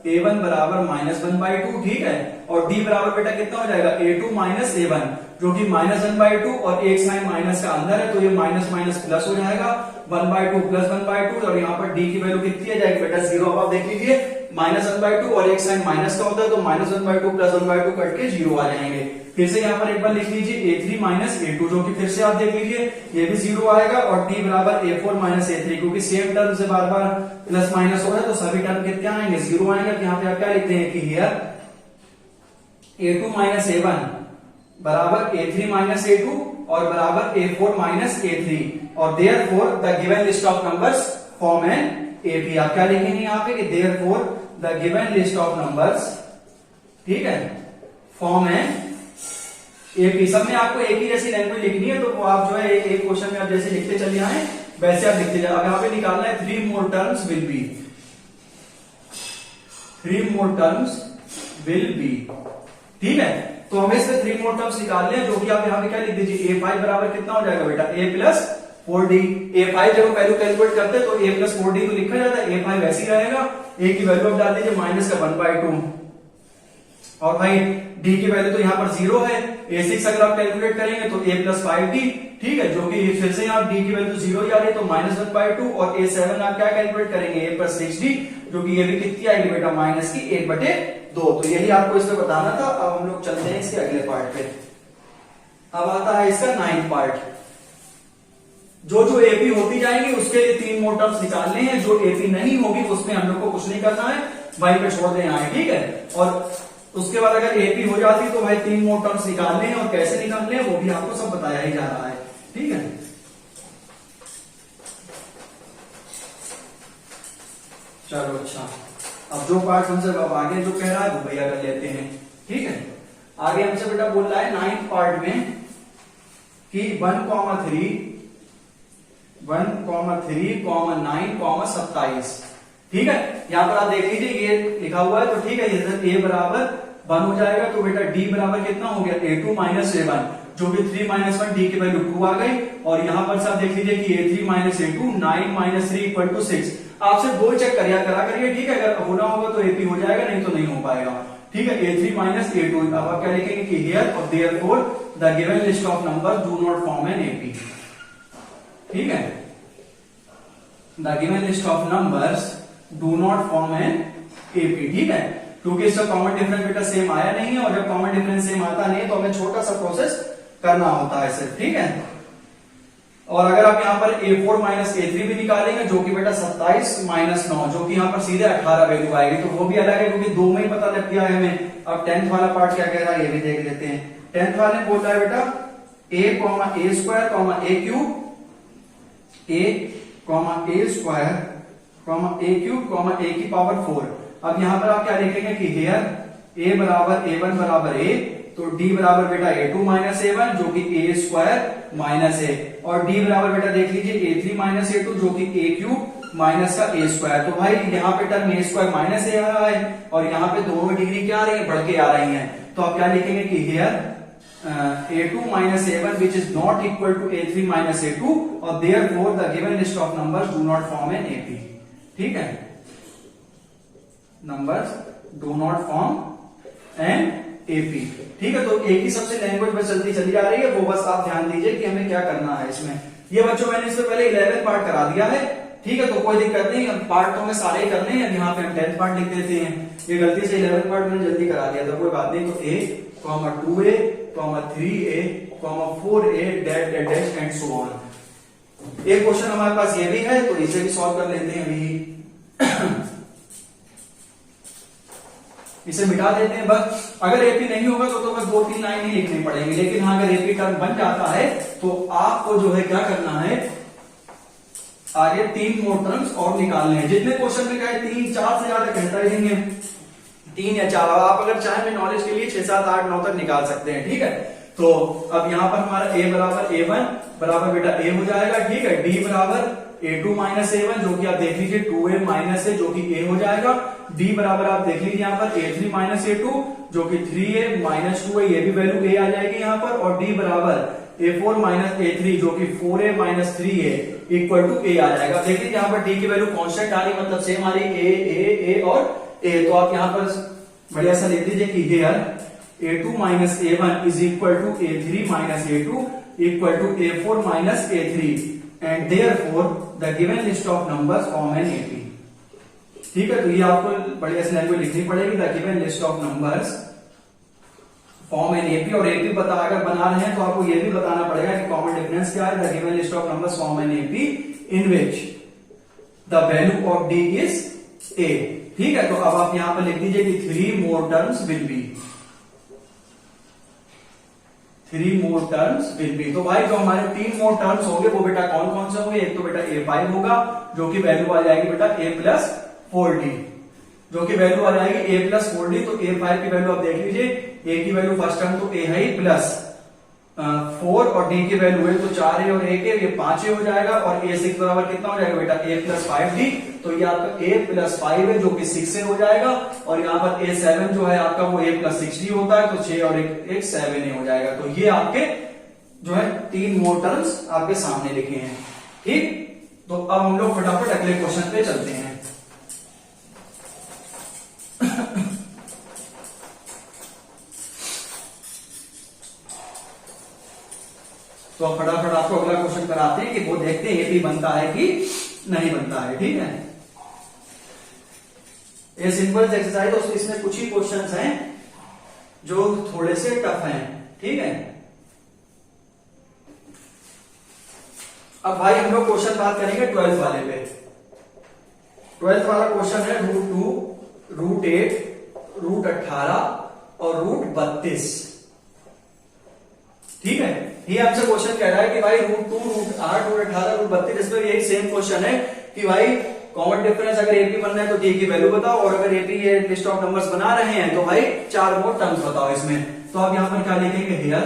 a1 बराबर -1/2, ठीक है। और d बराबर बेटा कितना हो जाएगा, a2 माइनस a1, जो कि -1/2, और एक साइन माइनस का अंदर है, तो ये माइनस माइनस प्लस हो जाएगा, 1/2 प्लस 1/2। और यहाँ पर d की वैल्यू कितनी आ जाएगी बेटा 0। अब आप देख लीजिए -1/2 और एक साइन माइनस का होता है, तो -1/2 प्लस 1/2 कट के 0 आ जाएंगे। फिर से यहाँ पर एक बार लिख लीजिए a3 माइनस a2, जो कि फिर से आप देख लीजिए ये भी 0 आएगा। और d बराबर a4 माइनस a3, क्योंकि सेम टर्म से बार बार प्लस माइनस हो रहा है, तो सभी टर्म कितने आएंगे, 0 आएंगे। तो यहाँ पे आप क्या लिखते हैं कि हियर a2 माइनस a1 बराबर a3 माइनस a2 और बराबर a4 माइनस a3, और therefore the given list of numbers form an AP। आप क्या लिखेंगे यहाँ पे कि therefore the given list of numbers, ठीक है, फॉर्म एन AP। सब में आपको एक ही जैसी लैंग्वेज लिखनी है, तो वो आप जो है एक क्वेश्चन में आप जैसे लिखते चले जाएं वैसे आप लिखते जाए। अब यहाँ पे निकालना है 3 more terms will be, 3 more terms will be, ठीक है। तो हमें इसमें 3 मोर टर्म्स निकालने हैं, जो कि आप यहाँ पे क्या लिख दीजिए, a5 बराबर कितना हो जाएगा बेटा, a प्लस 4d। a5 जब हम वैल्यू कैलकुलेट करते हैं तो a प्लस 4d तो लिखा जाता है, a5 वैसे ही रहेगा। a की वैल्यू आप डाल दीजिए -1/2, और भाई d की वैल्यू तो यहाँ पर 0 है। a6 अगर आप कैलकुलेट करेंगे तो a प्लस 5d, ठीक है, जो कि फिर से यहाँ d की वैल्यू 0 ही आ रही है, तो -1/2। और a7 आप क्या कैलकुलेट करेंगे, a प्लस 6d, जो कि ये भी कितनी आएगी बेटा, माइनस की 1/2। तो यही आपको इसमें बताना था। अब हम लोग चलते हैं इसके अगले पार्ट पे। अब आता है इसका 9th पार्ट। जो जो एपी होती जाएंगी उसके लिए 3 मोर टर्म्स निकालने हैं। जो एपी नहीं होगी उसमें हम लोग को कुछ नहीं करना है, वहीं पे छोड़ देना है, ठीक है। और उसके बाद अगर एपी हो जाती तो भाई 3 मोर टर्म्स निकालने हैं, और कैसे निकालने हैं वो भी आपको सब बताया ही जा रहा है, ठीक है। चलो अच्छा, अब जो पार्ट हमसे अब आगे जो कह रहा है वो भैया कर लेते हैं, ठीक है। आगे हमसे बेटा बोल रहा है 9th पार्ट में कि 1,3, 9,27, ठीक है। यहां पर आप देख लीजिए ये लिखा हुआ है, तो ठीक है, ये a बराबर 1 हो जाएगा, तो बेटा d बराबर कितना हो गया, a2 माइनस a1, जो कि 3 माइनस 1, d की वैल्यू 2 आ गई। और यहां पर आप देख लीजिए कि a3 minus a2, 9 minus 3 equal to 6। आपसे 2 चेक करा करिए, ठीक है। अगर होना होगा तो AP हो जाएगा, नहीं तो नहीं हो पाएगा, ठीक है। a3 माइनस a2, अब आप क्या लिखेंगे कि हियर और therefore the given list of numbers do not form an AP, ठीक है। The given list of numbers do not form an AP, ठीक है, क्योंकि इसका कॉमन डिफरेंस बेटा सेम आया नहीं है। और जब कॉमन डिफरेंस सेम आता नहीं है तो हमें छोटा सा प्रोसेस करना होता है सिर्फ, ठीक है। और अगर आप यहाँ पर a4 माइनस a3 भी निकालेंगे, जो कि बेटा 27 माइनस 9, जो कि यहाँ पर सीधे 18 वैल्यू आएगी, तो वो भी अलग है, क्योंकि 2 में ही पता लग गया है हमें। अब 10th वाला पार्ट क्या कह रहा है ये भी देख लेते हैं। 10th वाले बोल रहा है बेटा a, a square, a cube, a square, a cube, a की पावर 4। अब यहां पर आप क्या लिखेंगे कि हियर a बराबर a1 बराबर a, तो d बराबर बेटा a2 माइनस a1 जो कि a स्क्वायर माइनस a, और d बराबर बेटा देख लीजिए a3 माइनस a2 जो कि a क्यूब माइनस का a स्क्वायर। तो भाई यहाँ पे term a square minus a आ रहा है और यहाँ पे दोनों डिग्री क्या आ रही है, बढ़ के आ रही हैं। तो आप क्या लिखेंगे कि here a2 minus a1 which is not equal to a3 minus a2 और therefore the given list of numbers do not form an AP। ठीक है, numbers do not form an AP। ठीक है, तो एक ही सबसे लैंग्वेज बस चलती चली आ रही है, वो बस आप ध्यान दीजिए कि हमें क्या करना है इसमें। ये बच्चों मैंने इससे पहले 11 पार्ट करा दिया है, ठीक है, तो कोई दिक्कत नहीं, पार्ट तो हमें सारे ही करने हैं। यहाँ पे हम 10th पार्ट लिख देते हैं, ये गलती से 11 पार्ट मैंने जल्दी करा दिया था, कोई बात नहीं। तो a, 2a, 3a, 4a dash dash and so on. एक क्वेश्चन हमारे पास ये भी है, तो इसे भी सॉल्व कर लेते हैं अभी। इसे मिटा देते हैं बस। अगर एपी नहीं होगा तो बस 2-3 लाइन ही लिखनी पड़ेगी, लेकिन हाँ अगर एपी टर्म बन जाता है तो आपको जो है क्या करना है, आगे 3 मोर टर्म्स और निकालने हैं। जितने क्वेश्चन में कहे 3-4 से ज्यादा कहता ही नहीं है, 3 या 4। आप अगर चाहे मैं नॉलेज के लिए 6, 7, 8, 9 तक निकाल सकते हैं। ठीक है, तो अब यहाँ पर हमारा a बराबर a1 बराबर बेटा a हो जाएगा। ठीक है, d बराबर a2 माइनस a1 जो कि आप देख लीजिए 2a माइनस a जो कि a हो जाएगा। d बराबर आप देख लीजिए यहाँ पर a3 माइनस a2 जो कि 3a माइनस 2a, ये भी वैल्यू a आ जाएगी यहाँ पर। और d बराबर a4 माइनस a3 जो कि 4a minus 3a equal to a आ जाएगा। देखिए यहाँ पर d की वैल्यू कांस्टेंट आ रही, मतलब सेम आ रही a और a। तो आप यहाँ पर बढ़िया सा लिख दीजिए कि here a2 minus a1 is equal to a3 minus a2 equal to a4 minus a3 and therefore the given list of numbers form an AP। ठीक है, तो ये आपको बढ़िया सी लैंग्वेज लिखनी पड़ेगी, the given list of numbers form an AP। और AP पता अगर बना रहे हैं तो आपको ये भी बताना पड़ेगा कि कॉमन डिफरेंस क्या है, the given list of numbers form an AP in which the value of d is a। ठीक है, तो अब आप यहां पर लिख दीजिए कि 3 more terms will be, 3 more terms will be. तो भाई जो हमारे 3 मोर टर्म्स होंगे वो बेटा कौन कौन से होंगे, एक तो बेटा a5 होगा जो कि वैल्यू आ जाएगी बेटा a प्लस 4d, जो कि वैल्यू आ जाएगी a प्लस 4d। तो a5 की वैल्यू आप देख लीजिए, a की वैल्यू फर्स्ट टर्म तो a है प्लस 4 और d की वैल्यू है तो 4a और a के ये 5a हो जाएगा। और a6 बराबर कितना हो जाएगा बेटा a प्लस 5d, तो ये आपका a प्लस 5 है जो कि 6a हो जाएगा। और यहाँ पर a7 जो है आपका वो a प्लस 6d होता है, तो 6 और 1 7a हो जाएगा। तो ये आपके जो है 3 मोर टर्म्स आपके सामने लिखे हैं। ठीक, तो अब हम लोग फटाफट अगले क्वेश्चन पे चलते हैं। तो अब फटाफट आपको अगला क्वेश्चन कराते हैं कि वो देखते हैं एपी बनता है कि नहीं बनता है। ठीक है, ये सिंपल एक्सरसाइज, तो इसमें कुछ ही क्वेश्चंस हैं जो थोड़े से टफ हैं। ठीक है, अब भाई हम लोग क्वेश्चन बात करेंगे 12th वाले पे। 12th वाला क्वेश्चन है √2, √8, √18 और √32। ठीक है, ये हमसे क्वेश्चन कह रहा है कि भाई √2, √8, √18, √32, इसमें यही सेम क्वेश्चन है कि भाई कॉमन डिफरेंस अगर एपी बनना है तो d की वैल्यू बताओ, और अगर एपी ये लिस्ट ऑफ नंबर्स बना रहे हैं तो भाई 4 मोर टर्म्स बताओ इसमें। तो आप यहां पर क्या लिखेंगे, हियर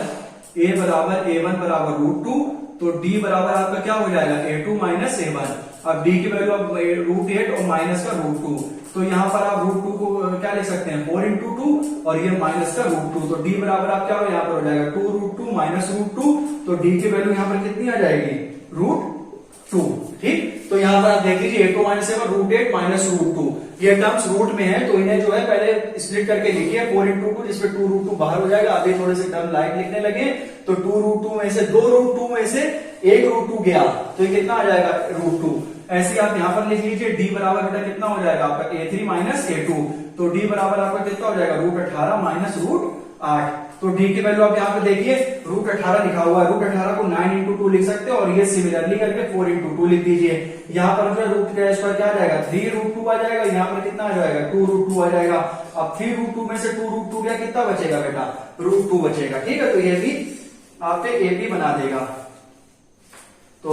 a बराबर a1 बराबर √2, तो d बराबर आपका क्या हो जाएगा a2 माइनस a1। अब d की वैल्यू अब √8 और माइनस का √2, तो यहां पर आप √2 को क्या लिख सकते हैं 4 इंटू 2 और ये माइनस का √2, तो d बराबर आप क्या हो यहाँ पर हो जाएगा 2 √2 माइनस √2, तो d की वैल्यू यहाँ पर कितनी आ जाएगी √2। ठीक, तो यहाँ पर आप देख लीजिए a2 माइनस a1 √8 माइनस √2, ये टर्म्स रूट में है तो इन्हें जो है पहले स्प्लिट करके लिखिए 4 इंटू 2, जिसमें 2 √2 बाहर हो जाएगा। अभी थोड़े से टर्म लाइट लिखने लगे तो 2 √2 में से 2 √2 में से 1 √2 गया तो ये कितना आ जाएगा √2। ऐसे आप यहां पर लिख लीजिए d बराबर बेटा कितना हो जाएगा आपका a3 माइनस a2, तो d बराबर आपका कितना हो जाएगा √18 माइनस √8। तो d की वैल्यू आप यहाँ पे देखिए √18 लिखा हुआ है, √18 को 9 इंटू 2 लिख सकते हो और ये सिमिलरली करके 4 इंटू 2 लिख दीजिए। यहाँ पर जो रूट का स्क्वायर क्या आ जाएगा 3 √2 आ जाएगा, यहाँ पर कितना आ जाएगा 2 √2 आ जाएगा। अब 3 √2 में से 2 √2 गया, कितना बचेगा बेटा √2 बचेगा। ठीक है, तो ये भी आपके एपी बना देगा। तो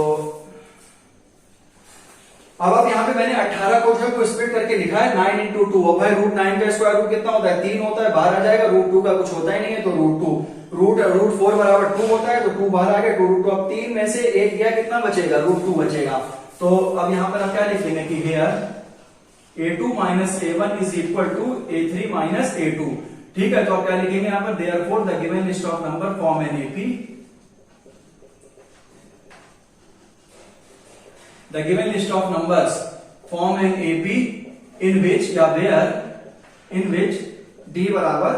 अब यहाँ पे मैंने 18 को जो है वो स्प्लिट करके लिखा है 9 इंटू 2। अब भाई रूट 9 का स्क्वायर रूट कितना होता है, 3 होता है, बाहर आ जाएगा। रूट 2 का कुछ होता ही नहीं है तो रूट 2। रूट 4 बराबर 2 होता है तो 2 बाहर आ गया, 2 रूट 2। अब 3 में से 1 गया, कितना बचेगा, रूट 2 बचेगा। तो अब यहाँ पर आप क्या लिखेंगे कि here a2 minus a1 is equal to a3 minus a2। ठीक है, तो आप क्या लिखेंगे यहाँ पर, therefore the given list of number form an AP. The given list of numbers form an AP in which या where in which d बराबर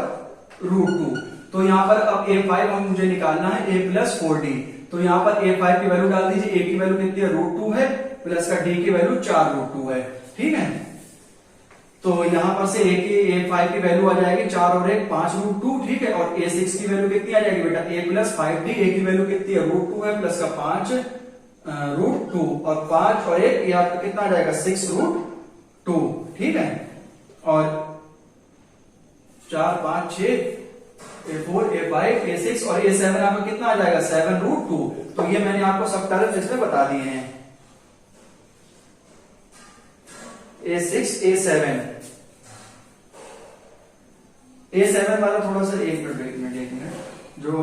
रूट 2। तो यहाँ पर अब a5 हम मुझे निकालना है a प्लस 4d। तो यहाँ पर a5 की वैल्यू डाल दीजिए, a की वैल्यू कितनी है, रूट 2 है, प्लस का d की वैल्यू 4 रूट 2 है। ठीक है, तो यहाँ पर से a5 की वैल्यू आ जाएगी 4 और 1 5 रूट 2। ठीक है, और a6 की वैल्यू कितनी आ जाएगी बेटा, a प्लस 5d। a की वैल्यू कितनी है, रूट 2 है, प्लस का 5 रूट 2 और 5 और 1 ये आपका कितना आ जाएगा, 6 रूट 2। ठीक है, और 4 5 6 a4 a5 a6 और a7 आपका कितना आ जाएगा, 7 रूट 2। तो ये मैंने आपको सब टर्म्स इसमें बता दिए हैं, a6 a7 वाला थोड़ा सा एक मिनट जो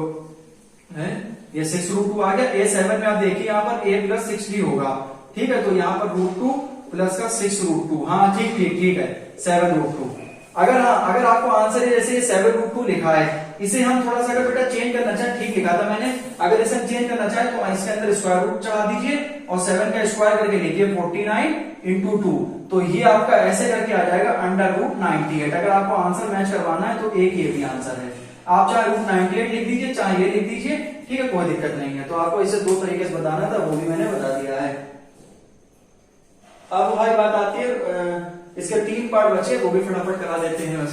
है ये 6 रूट 2 आ गया। a7 में आप देखिए यहाँ पर a प्लस 6d होगा। ठीक है, तो यहाँ पर रूट 2 प्लस का 6 रूट 2। हाँ ठीक ठीक ठीक है, 7 रूट 2। अगर आपको आंसर जैसे 7 रूट 2 लिखा है, इसे हम थोड़ा सा अगर बेटा चेंज करना चाहे, ठीक लिखा था मैंने, अगर इसे हम चेंज करना चाहे तो इसके अंदर स्क्वायर रूट चढ़ा दीजिए और 7 का स्क्वायर करके लिखिए 49 इंटू 2। तो ये आपका ऐसे करके आ जाएगा अंडर रूट 98। अगर आपको आंसर मैच करवाना है तो एक ये भी आंसर है, आप चाहे रूट 98 लिख दीजिए चाहे ये लिख दीजिए। ठीक है, कोई दिक्कत नहीं है। तो आपको इसे दो तरीके से बताना था, वो भी मैंने बता दिया है। अब भाई बात आती है इसके 3 पार्ट बचे, वो भी फटाफट करा देते हैं बस।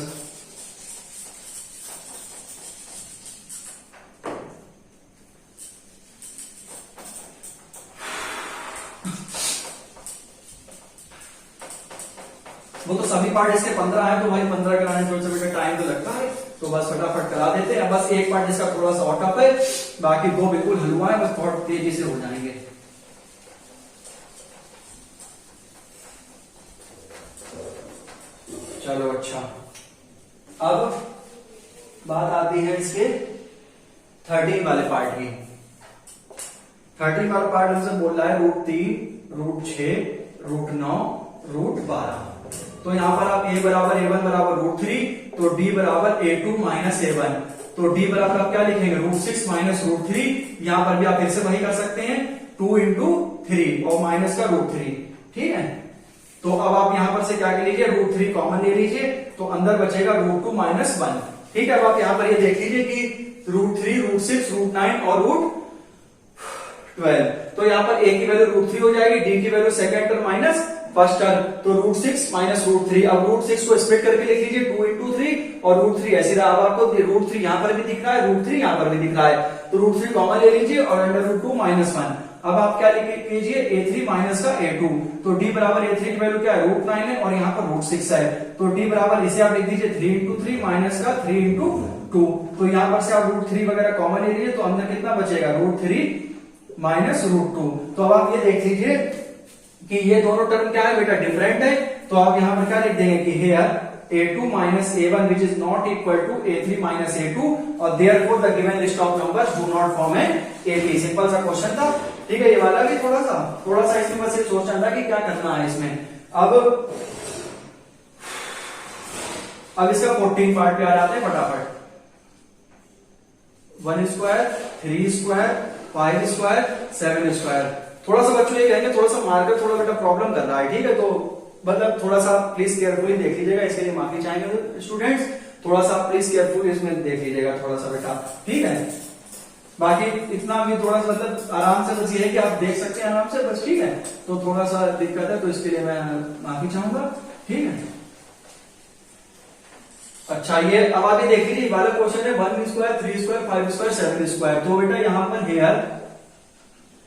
वो तो सभी पार्ट इसके 15 है, तो भाई 15 कराने थोड़ा सा बेटा टाइम तो लगता है, तो बस फटाफट करा देते हैं। बस एक पार्ट जिसका थोड़ा सा और टफ है, बाकी 2 बिल्कुल हलवा है, बस बहुत तेजी से हो जाएंगे। चलो अच्छा, अब बात आती है इसके 13 वाले पार्ट की। 13 वाला पार्ट हमसे बोल रहा है रूट 3 रूट 6 रूट 9 रूट 12। तो यहां पर आप a बराबर a1 बराबर रूट 3, तो d बराबर a2 माइनस a1। तो d बराबर आप क्या लिखेंगे, रूट 6 माइनस रूट 3। यहां पर भी आप फिर से वही कर सकते हैं, 2 इंटू 3 और माइनस का रूट 3। ठीक है, तो अब आप यहां पर से क्या लीजिए, रूट 3 कॉमन ले लीजिए, तो अंदर बचेगा रूट 2 माइनस 1। ठीक है, अब आप यहां पर ये देख लीजिए कि रूट 3 रूट 6 रूट 9 और रूट 12। तो यहां पर a की वैल्यू रूट 3 हो जाएगी, d की value second term minus first term, तो रूट 6 माइनस रूट 3। अब रूट 6 को स्प्लिट करके लिख लीजिए, 2 इंटू 3 और रूट 3 ऐसी रहा। अब आपको रूट 3 यहां पर भी दिख रहा है, रूट 3 यहां पर भी दिख रहा है, तो रूट 3 कॉमन ले लीजिए और अंडर रूट 2 माइनस 1। अब आप क्या लीजिए, a3 माइनस का a2। तो d बराबर a3 की वैल्यू क्या है, रूट 9 है और यहाँ पर रूट 6 है, तो d बराबर इसे आप लिख दीजिए 3 इंटू 3 माइनस का 3 इंटू 2। तो यहाँ पर से आप रूट 3 वगैरह कॉमन ले लीजिए, तो अंदर कितना बचेगा, रूट 3 माइनस रूट 2। तो अब आप ये देख लीजिए कि ये दोनों टर्म क्या है बेटा, डिफरेंट है। तो आप यहां पर क्या लिख देंगे कि here a2 minus a1 which is not equal to a3 minus a2 और therefore the given list of numbers do not form an AP। Simple सा क्वेश्चन था। ठीक है, ये वाला भी थोड़ा सा इसमें बस ये सोचना था कि क्या करना है इसमें। अब इसका 14 पार्ट पे आ जाते हैं फटाफट। 1 स्क्वायर 3 स्क्वायर 5 स्क्वायर 7 स्क्वायर। थोड़ा सा बच्चों ये कहेंगे थोड़ा सा मार्कर थोड़ा बेटा प्रॉब्लम कर रहा है। ठीक है, तो मतलब थोड़ा सा प्लीज केयरफुली देख लीजिएगा, इसके लिए माफी चाहेंगे स्टूडेंट्स। थोड़ा सा प्लीज केयरफुली इसमें देख लीजिएगा थोड़ा सा बेटा। ठीक है, बाकी इतना भी थोड़ा सा मतलब आराम से बस ये है कि आप देख सकते हैं आराम से बस। ठीक है, तो थोड़ा सा दिक्कत है तो इसके लिए मैं माफी चाहूंगा। ठीक है, अच्छा ये अब आगे देख लीजिए, वाला क्वेश्चन है 1 स्क्वायर 3 स्क्वायर 5 स्क्वायर 7 स्क्वायर। तो बेटा यहाँ पर हेयर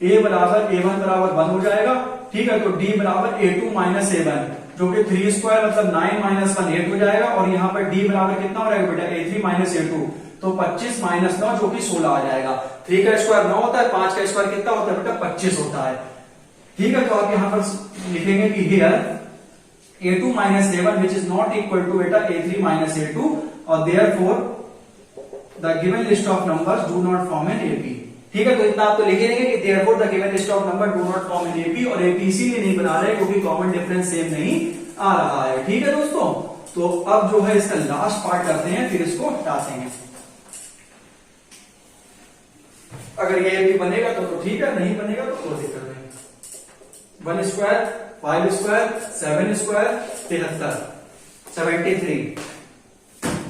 a बराबर a1 बराबर 1 हो जाएगा। ठीक है, तो d बराबर a2 माइनस a1 जो कि 3 स्क्वायर मतलब 9 माइनस 1 8 हो जाएगा। और यहाँ पर d बराबर कितना हो जाएगा बेटा, a3 माइनस a2 तो 25 माइनस 9 जो कि 16 आ जाएगा। 3 का स्क्वायर 9 होता है, 5 का स्क्वायर कितना होता है बेटा, 25 होता है। ठीक है, तो आप यहां पर लिखेंगे कि here a2 minus a1 which is not equal to बेटा a3 minus a2 और therefore the given list of numbers do not form an AP। ठीक है, तो इतना आप तो लिखे रहेंगे कि therefore the given list of number do not form an AP, और AP इसीलिए नहीं बना रहे क्योंकि कॉमन डिफरेंस सेम नहीं आ रहा है। ठीक है दोस्तों, तो अब जो है इसका लास्ट पार्ट करते हैं, फिर इसको हटाते हैं। अगर ये AP बनेगा तो ठीक है, नहीं बनेगा तो कोई दिक्कत नहीं। 1 स्क्वायर 5 स्क्वायर 7 स्क्वायर 73 73।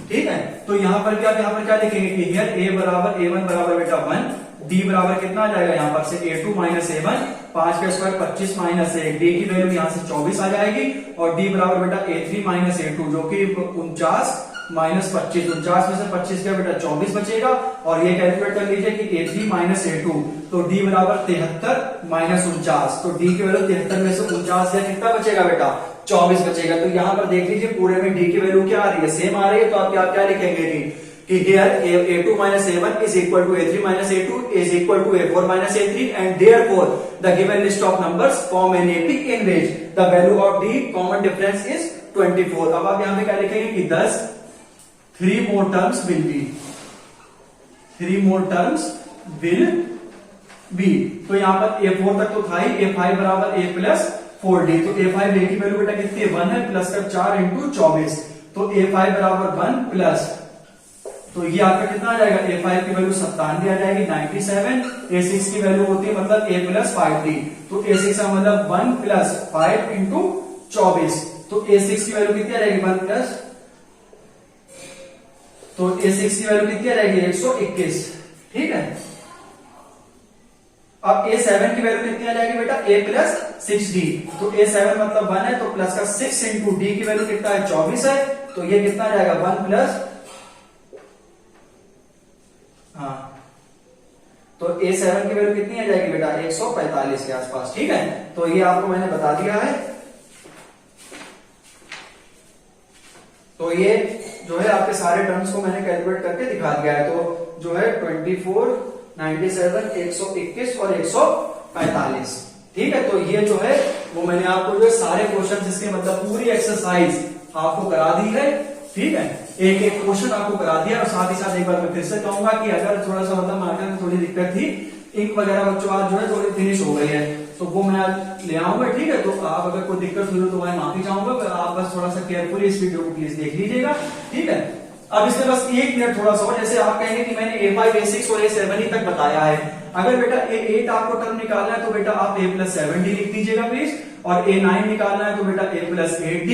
ठीक है, तो यहां पर क्या लिखेंगे कि हियर a बराबर a1 बराबर बेटा 1, d बराबर कितना आ जाएगा यहां पर से a2 माइनस a1, 5 का स्क्वायर 25 माइनस 1, d की वैल्यू यहां से 24 आ जाएगी, और d बराबर बेटा a3 माइनस a2 जो कि 49 माइनस 25, 49 में से 25 का बेटा 24 बचेगा, और ये कैलकुलेट कर लीजिए कि a3 माइनस a2, तो d बराबर 73 माइनस 49, तो d की वैल्यू 73 में से 49 का कितना बचेगा बेटा 24 बचेगा। तो यहां पर देख लीजिए पूरे में d की वैल्यू क्या आ रही है, सेम आ रही है, तो आप क्या लिखेंगे कि here a2 minus a1 is equal to a3 minus a2 is equal to a4 minus a3, and therefore the given list of numbers form an AP in which the value of d common difference is 24। अब आप यहां पे क्या लिखेंगे कि 10 3 more terms will be, तो यहां पर a4 तक तो था ही, a5 बराबर a प्लस 4d, तो a5 a की वैल्यू बेटा कितनी है 1 है, प्लस का 4 इंटू 24, तो a5 बराबर 1 प्लस, तो ये आपका कितना आ जाएगा, a5 की वैल्यू 97 आ जाएगी 97, a6 की वैल्यू होती है मतलब a प्लस 5d, तो a6 का मतलब 1 प्लस 5 इंटू 24, तो a6 की वैल्यू कितनी आ जाएगी 1 प्लस, तो a6 की वैल्यू कितनी आ जाएगी 121। ठीक है, अब a7 की वैल्यू कितनी आ जाएगी बेटा a प्लस 6d, तो a7 मतलब 1 है, तो प्लस का 6 इंटू d की वैल्यू कितना है 24 है, तो ये कितना आ जाएगा 1 प्लस, हाँ, तो a7 की वैल्यू कितनी आ जाएगी बेटा 145 के आसपास। ठीक है, तो ये आपको मैंने बता दिया है, तो ये जो है आपके सारे टर्म्स को मैंने कैलकुलेट करके दिखा दिया है, तो जो है 24 97 121 और 145। ठीक है, तो ये जो है वो मैंने आपको जो है सारे क्वेश्चन जिसके मतलब पूरी एक्सरसाइज आपको करा दी है। ठीक है, एक एक क्वेश्चन आपको करा दिया, और साथ ही साथ एक बार मैं फिर से कहूंगा कि अगर थोड़ा सा मतलब मार्कर में थोड़ी दिक्कत थी, इंक वगैरह बच्चों आज जो है थोड़ी फिनिश हो गई है, तो वो मैं आज ले आऊंगा। ठीक है, तो आप अगर कोई दिक्कत हुई तो मैं माफी चाहूंगा, आप बस थोड़ा सा केयरफुली इस वीडियो को प्लीज देख लीजिएगा। ठीक है, अब इसमें बस 1 मिनट थोड़ा सा, जैसे आप कहेंगे कि मैंने a5 a6 और a7 ही तक बताया है, अगर बेटा a8 आपको टर्म निकालना है तो बेटा आप a प्लस 7d लिख दीजिएगा प्लीज, और a9 निकालना है तो बेटा a प्लस 8d,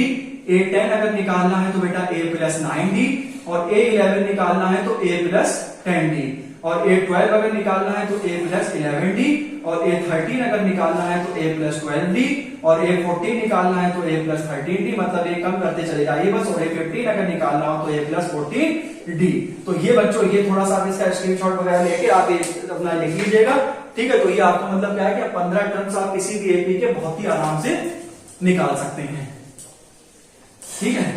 a10 अगर निकालना है तो बेटा a प्लस 9d, और a11 निकालना है तो a प्लस 10d, और a12 अगर निकालना है तो a प्लस 11d, और a13 अगर निकालना है तो a प्लस 12d, और a14 निकालना है तो a प्लस 13d, मतलब ये कम करते चले जाइए बस, और a15 अगर निकालना हो तो a प्लस 14d। तो ये बच्चों ये थोड़ा सा इसका स्क्रीनशॉट वगैरह लेके आप अपना लिख लीजिएगा। ठीक है, तो ये आपको मतलब क्या है कि 15 टर्म्स आप किसी भी एपी के बहुत ही आराम से निकाल सकते हैं। ठीक है,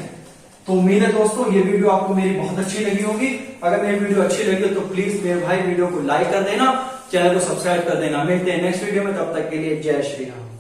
तो उम्मीद है दोस्तों ये वीडियो आपको मेरी बहुत अच्छी लगी होगी। अगर मेरी वीडियो अच्छी लगी तो प्लीज मेरे भाई वीडियो को लाइक कर देना, चैनल को सब्सक्राइब कर देना। मिलते हैं नेक्स्ट वीडियो में, तब तक के लिए जय श्री राम।